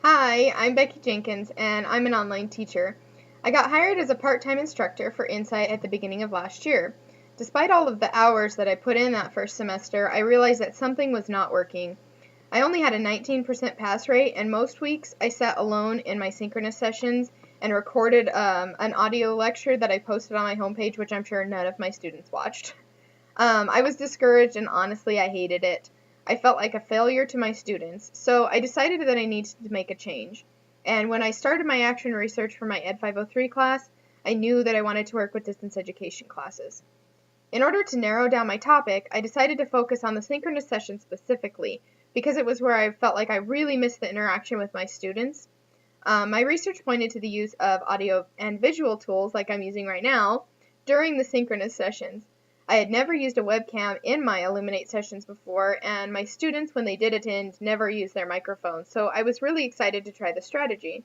Hi, I'm Becky Jenkins, and I'm an online teacher. I got hired as a part-time instructor for Insight at the beginning of last year. Despite all of the hours that I put in that first semester, I realized that something was not working. I only had a 19% pass rate, and most weeks I sat alone in my synchronous sessions and recorded an audio lecture that I posted on my homepage, which I'm sure none of my students watched. I was discouraged, and honestly, I hated it. I felt like a failure to my students, so I decided that I needed to make a change. And when I started my action research for my Ed503 class, I knew that I wanted to work with distance education classes. In order to narrow down my topic, I decided to focus on the synchronous session specifically, because it was where I felt like I really missed the interaction with my students. My research pointed to the use of audio and visual tools, like I'm using right now, during the synchronous sessions. I had never used a webcam in my Illuminate sessions before, and my students, when they did attend, never used their microphones, so I was really excited to try the strategy.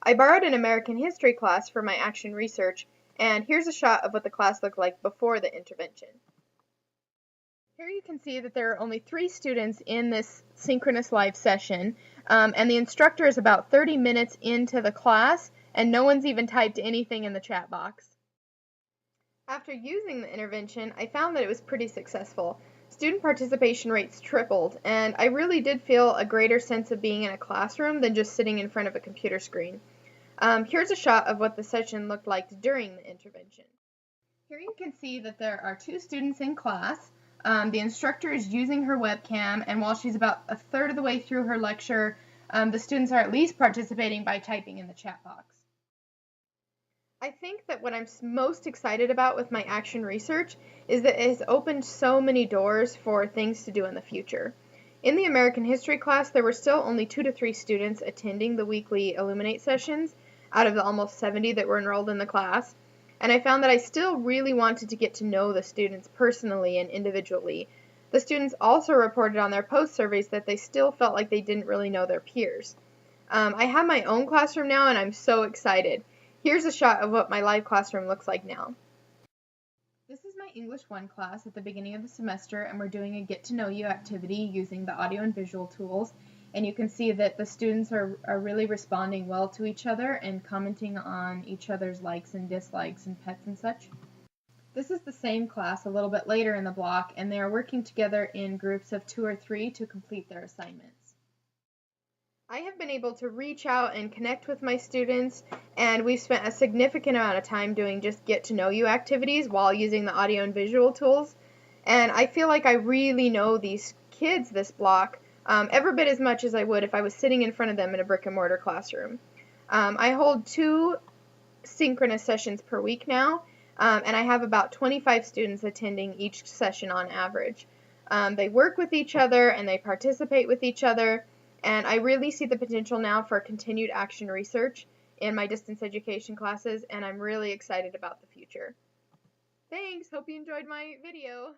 I borrowed an American history class for my action research, and here's a shot of what the class looked like before the intervention. Here you can see that there are only 3 students in this synchronous live session, and the instructor is about 30 minutes into the class, and no one's even typed anything in the chat box. After using the intervention, I found that it was pretty successful. Student participation rates tripled, and I really did feel a greater sense of being in a classroom than just sitting in front of a computer screen. Here's a shot of what the session looked like during the intervention. Here you can see that there are 2 students in class. The instructor is using her webcam, and while she's about a third of the way through her lecture, the students are at least participating by typing in the chat box. I think that what I'm most excited about with my action research is that it has opened so many doors for things to do in the future. In the American history class, there were still only 2 to 3 students attending the weekly Illuminate sessions out of the almost 70 that were enrolled in the class, and I found that I still really wanted to get to know the students personally and individually. The students also reported on their post surveys that they still felt like they didn't really know their peers. I have my own classroom now, and I'm so excited. Here's a shot of what my live classroom looks like now. This is my English 1 class at the beginning of the semester, and we're doing a get to know you activity using the audio and visual tools, and you can see that the students are really responding well to each other and commenting on each other's likes and dislikes and pets and such. This is the same class a little bit later in the block, and they are working together in groups of 2 or 3 to complete their assignments. I have been able to reach out and connect with my students, and we've spent a significant amount of time doing just get to know you activities while using the audio and visual tools, and I feel like I really know these kids this block every bit as much as I would if I was sitting in front of them in a brick and mortar classroom. I hold 2 synchronous sessions per week now, and I have about 25 students attending each session on average. They work with each other and they participate with each other, and I really see the potential now for continued action research in my distance education classes, and I'm really excited about the future. Thanks! Hope you enjoyed my video.